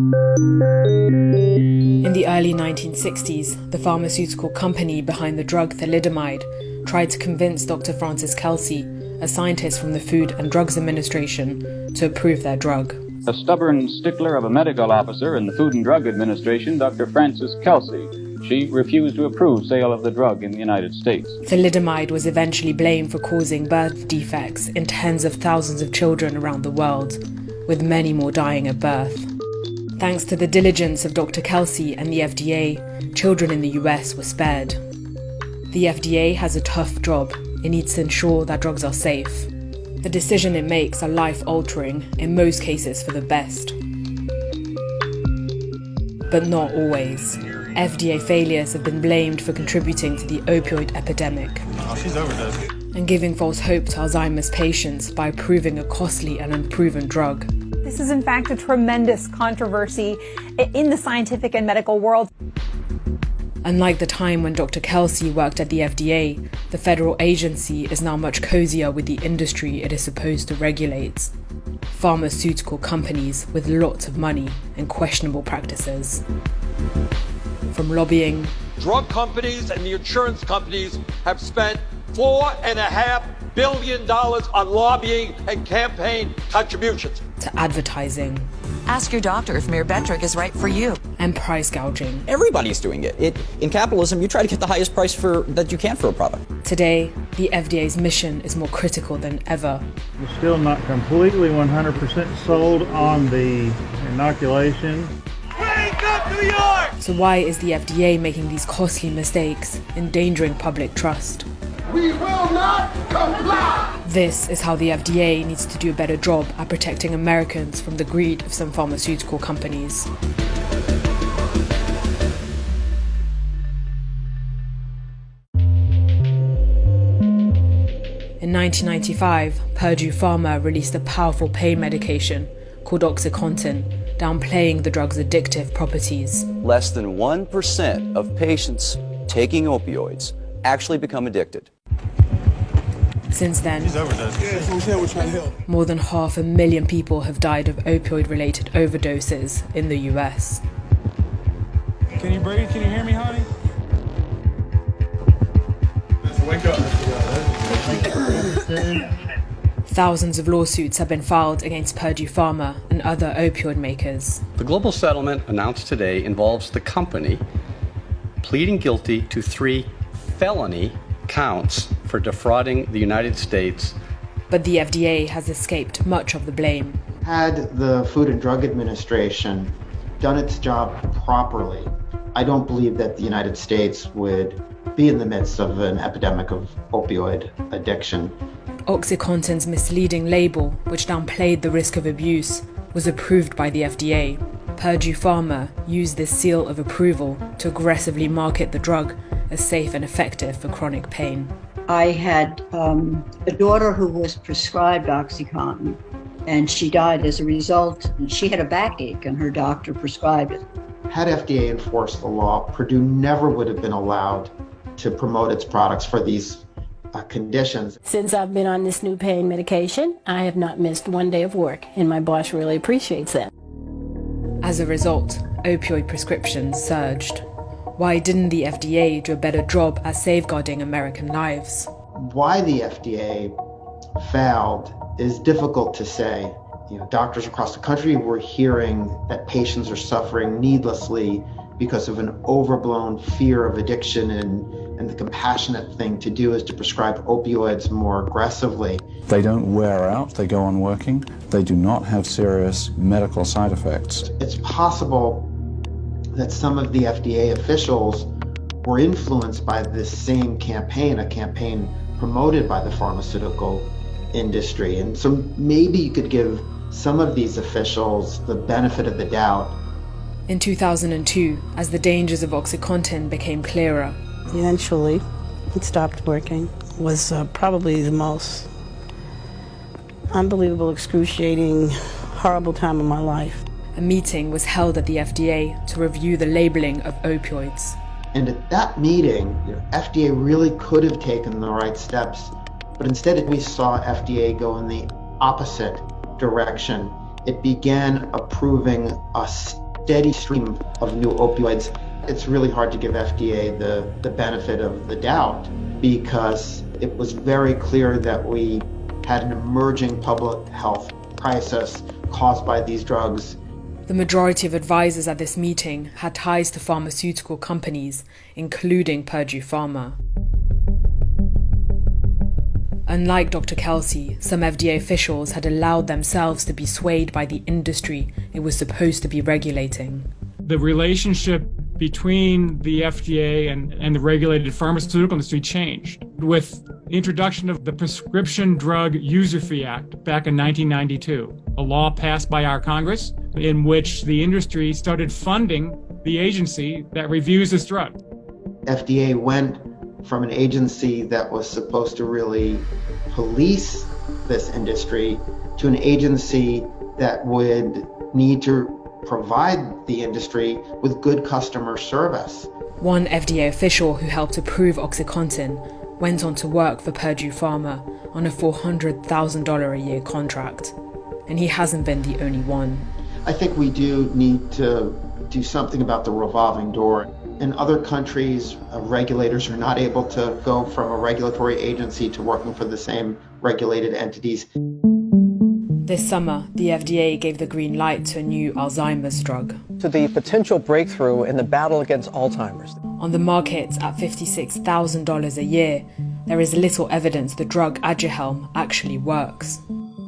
In the early 1960s, the pharmaceutical company behind the drug thalidomide tried to convince Dr. Francis Kelsey, a scientist from the Food and Drugs Administration, to approve their drug. A stubborn stickler of a medical officer in the Food and Drug Administration, Dr. Francis Kelsey. She refused to approve sale of the drug in the United States. Thalidomide was eventually blamed for causing birth defects in tens of thousands of children around the world, with many more dying at birth. Thanks to the diligence of Dr. Kelsey and the FDA, children in the US were spared. The FDA has a tough job. It needs to ensure that drugs are safe. The decisions it makes are life-altering, in most cases for the best. But not always. FDA failures have been blamed for contributing to the opioid epidemic. She's overdosing. And giving false hope to Alzheimer's patients by approving a costly and unproven drug. This is in fact a tremendous controversy in the scientific and medical world. Unlike the time when Dr. Kelsey worked at the FDA, the federal agency is now much cozier with the industry it is supposed to regulate. Pharmaceutical companies with lots of money and questionable practices. From lobbying, drug companies and the insurance companies have spent $4.5 billion on lobbying and campaign contributions. To advertising. Ask your doctor if Myrbetriq is right for you. And price gouging. Everybody's doing it. In capitalism, you try to get the highest price that you can for a product. Today, the FDA's mission is more critical than ever. We're still not completely 100% sold on the inoculation. Wake up, New York! So why is the FDA making these costly mistakes, endangering public trust? We will not comply! This is how the FDA needs to do a better job at protecting Americans from the greed of some pharmaceutical companies. In 1995, Purdue Pharma released a powerful pain medication called OxyContin, downplaying the drug's addictive properties. Less than 1% of patients taking opioids actually become addicted. Since then, She's more than 500,000 people have died of opioid-related overdoses in the US. Can you breathe? Can you hear me, honey? Wake up. Thousands of lawsuits have been filed against Purdue Pharma and other opioid makers. The global settlement announced today involves the company pleading guilty to 3 felony counts for defrauding the United States. But the FDA has escaped much of the blame. Had the Food and Drug Administration done its job properly, I don't believe that the United States would be in the midst of an epidemic of opioid addiction. OxyContin's misleading label, which downplayed the risk of abuse, was approved by the FDA. Purdue Pharma used this seal of approval to aggressively market the drug as safe and effective for chronic pain. I had a daughter who was prescribed OxyContin, and she died as a result. She had a backache, and her doctor prescribed it. Had FDA enforced the law, Purdue never would have been allowed to promote its products for these conditions. Since I've been on this new pain medication, I have not missed one day of work, and my boss really appreciates that. As a result, opioid prescriptions surged. Why didn't the FDA do a better job at safeguarding American lives? Why the FDA failed is difficult to say. Doctors across the country were hearing that patients are suffering needlessly because of an overblown fear of addiction, and the compassionate thing to do is to prescribe opioids more aggressively. They don't wear out, they go on working, they do not have serious medical side effects. It's possible that some of the FDA officials were influenced by this same campaign, a campaign promoted by the pharmaceutical industry. And so maybe you could give some of these officials the benefit of the doubt. In 2002, as the dangers of OxyContin became clearer, eventually it stopped working. It was probably the most unbelievable, excruciating, horrible time of my life. A meeting was held at the FDA to review the labeling of opioids. And at that meeting, FDA really could have taken the right steps, but instead we saw FDA go in the opposite direction. It began approving a steady stream of new opioids. It's really hard to give FDA the benefit of the doubt because it was very clear that we had an emerging public health crisis caused by these drugs. The majority of advisors at this meeting had ties to pharmaceutical companies, including Purdue Pharma. Unlike Dr. Kelsey, some FDA officials had allowed themselves to be swayed by the industry it was supposed to be regulating. The relationship between the FDA and the regulated pharmaceutical industry changed with the introduction of the Prescription Drug User Fee Act back in 1992, a law passed by our Congress in which the industry started funding the agency that reviews this drug. FDA went from an agency that was supposed to really police this industry to an agency that would need to provide the industry with good customer service. One FDA official who helped approve OxyContin went on to work for Purdue Pharma on a $400,000 a year contract. And he hasn't been the only one. I think we do need to do something about the revolving door. In other countries, regulators are not able to go from a regulatory agency to working for the same regulated entities. This summer, the FDA gave the green light to a new Alzheimer's drug. To the potential breakthrough in the battle against Alzheimer's. On the market at $56,000 a year, there is little evidence the drug Aduhelm actually works.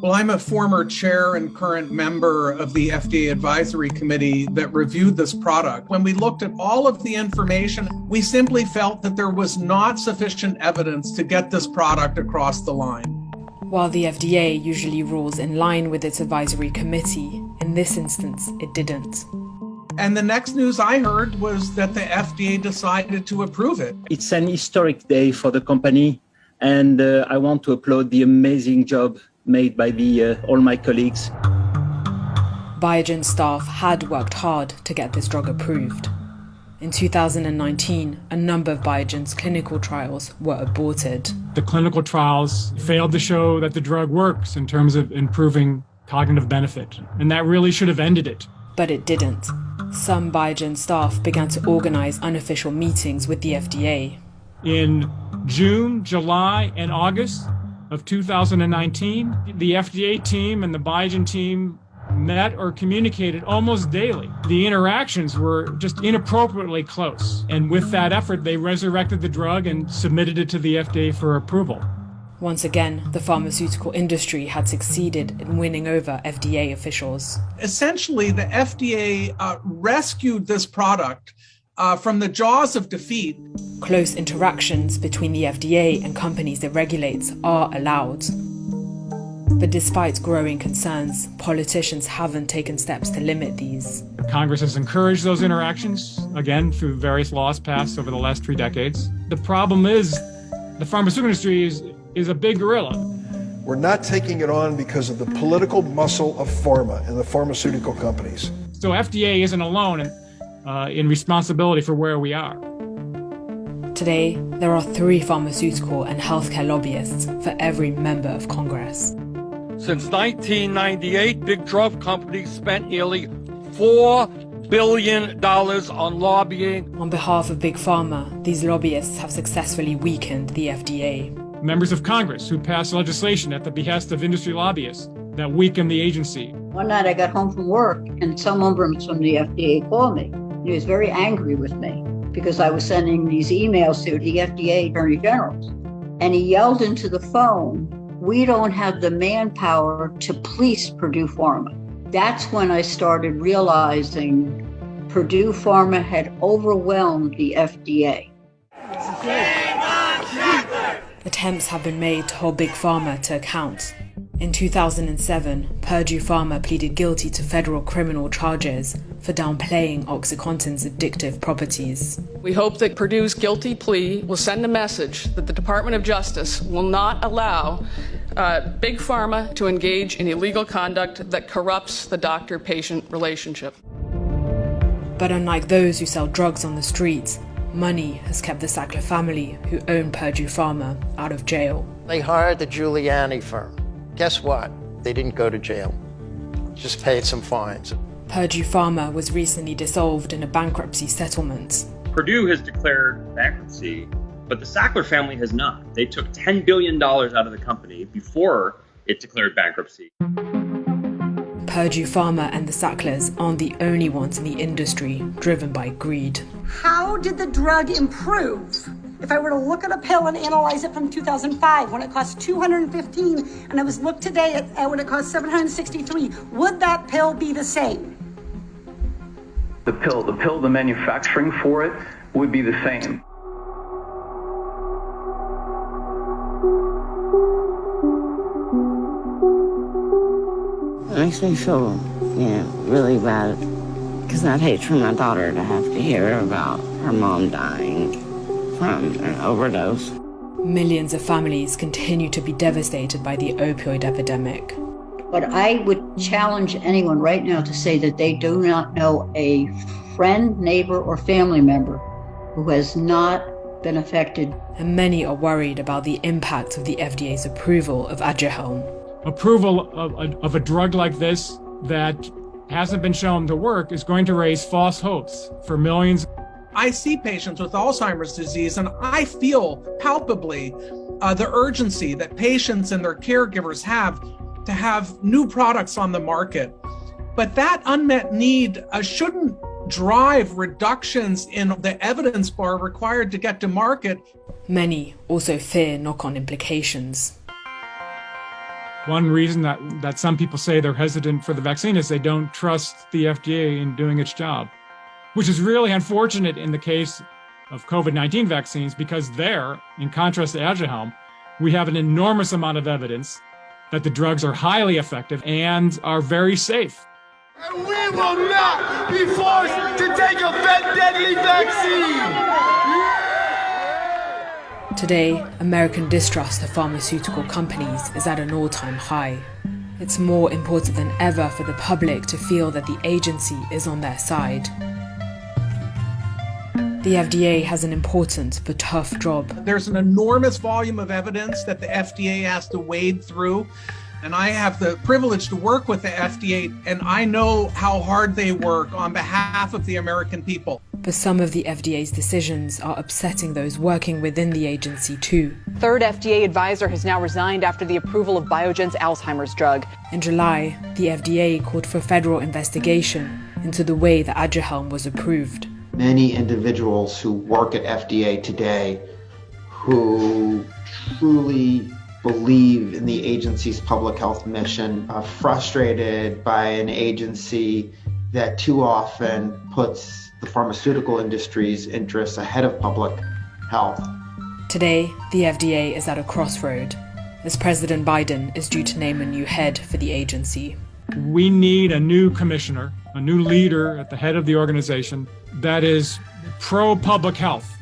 Well, I'm a former chair and current member of the FDA Advisory Committee that reviewed this product. When we looked at all of the information, we simply felt that there was not sufficient evidence to get this product across the line. While the FDA usually rules in line with its advisory committee, in this instance, it didn't. And the next news I heard was that the FDA decided to approve it. It's an historic day for the company, and I want to applaud the amazing job made by all my colleagues. Biogen staff had worked hard to get this drug approved. In 2019, a number of Biogen's clinical trials were aborted. The clinical trials failed to show that the drug works in terms of improving cognitive benefit, and that really should have ended it. But it didn't. Some Biogen staff began to organize unofficial meetings with the FDA. In June, July, and August of 2019, the FDA team and the Biogen team met or communicated almost daily. The interactions were just inappropriately close. And with that effort, they resurrected the drug and submitted it to the FDA for approval. Once again, the pharmaceutical industry had succeeded in winning over FDA officials. Essentially, the FDA rescued this product from the jaws of defeat. Close interactions between the FDA and companies it regulates are allowed. But despite growing concerns, politicians haven't taken steps to limit these. Congress has encouraged those interactions, again, through various laws passed over the last 3 decades. The problem is the pharmaceutical industry is a big gorilla. We're not taking it on because of the political muscle of pharma and the pharmaceutical companies. So FDA isn't alone in responsibility for where we are. Today, there are 3 pharmaceutical and healthcare lobbyists for every member of Congress. Since 1998, big drug companies spent nearly $4 billion on lobbying. On behalf of Big Pharma, these lobbyists have successfully weakened the FDA. Members of Congress who passed legislation at the behest of industry lobbyists that weakened the agency. One night I got home from work and someone from the FDA called me. He was very angry with me because I was sending these emails to the FDA Attorney Generals. And he yelled into the phone, "We don't have the manpower to police Purdue Pharma." That's when I started realizing Purdue Pharma had overwhelmed the FDA. Attempts have been made to hold Big Pharma to account. In 2007, Purdue Pharma pleaded guilty to federal criminal charges for downplaying OxyContin's addictive properties. We hope that Purdue's guilty plea will send a message that the Department of Justice will not allow Big Pharma to engage in illegal conduct that corrupts the doctor-patient relationship. But unlike those who sell drugs on the streets, money has kept the Sackler family, who own Purdue Pharma, out of jail. They hired the Giuliani firm. Guess what? They didn't go to jail. Just paid some fines. Purdue Pharma was recently dissolved in a bankruptcy settlement. Purdue has declared bankruptcy, but the Sackler family has not. They took $10 billion out of the company before it declared bankruptcy. Purdue Pharma and the Sacklers aren't the only ones in the industry driven by greed. How did the drug improve? If I were to look at a pill and analyze it from 2005 when it cost $215 and I was looked today at when it cost $763, would that pill be the same? The pill, the manufacturing for it would be the same. It makes me feel, really bad because I'd hate for my daughter to have to hear about her mom dying from an overdose. Millions of families continue to be devastated by the opioid epidemic. But I would challenge anyone right now to say that they do not know a friend, neighbor, or family member who has not been affected. And many are worried about the impact of the FDA's approval of Aduhelm. Approval of a drug like this that hasn't been shown to work is going to raise false hopes for millions. I see patients with Alzheimer's disease, and I feel palpably the urgency that patients and their caregivers have to have new products on the market. But that unmet need shouldn't drive reductions in the evidence bar required to get to market. Many also fear knock-on implications. One reason that some people say they're hesitant for the vaccine is they don't trust the FDA in doing its job, which is really unfortunate in the case of COVID-19 vaccines, because there, in contrast to Aduhelm, we have an enormous amount of evidence that the drugs are highly effective and are very safe. And we will not be forced to take a deadly vaccine! Today, American distrust of pharmaceutical companies is at an all-time high. It's more important than ever for the public to feel that the agency is on their side. The FDA has an important but tough job. There's an enormous volume of evidence that the FDA has to wade through. And I have the privilege to work with the FDA, and I know how hard they work on behalf of the American people. But some of the FDA's decisions are upsetting those working within the agency too. Third FDA advisor has now resigned after the approval of Biogen's Alzheimer's drug. In July, the FDA called for a federal investigation into the way that Aduhelm was approved. Many individuals who work at FDA today who truly believe in the agency's public health mission are frustrated by an agency that too often puts the pharmaceutical industry's interests ahead of public health. Today, the FDA is at a crossroad, as President Biden is due to name a new head for the agency. We need a new commissioner, a new leader at the head of the organization that is pro-public health.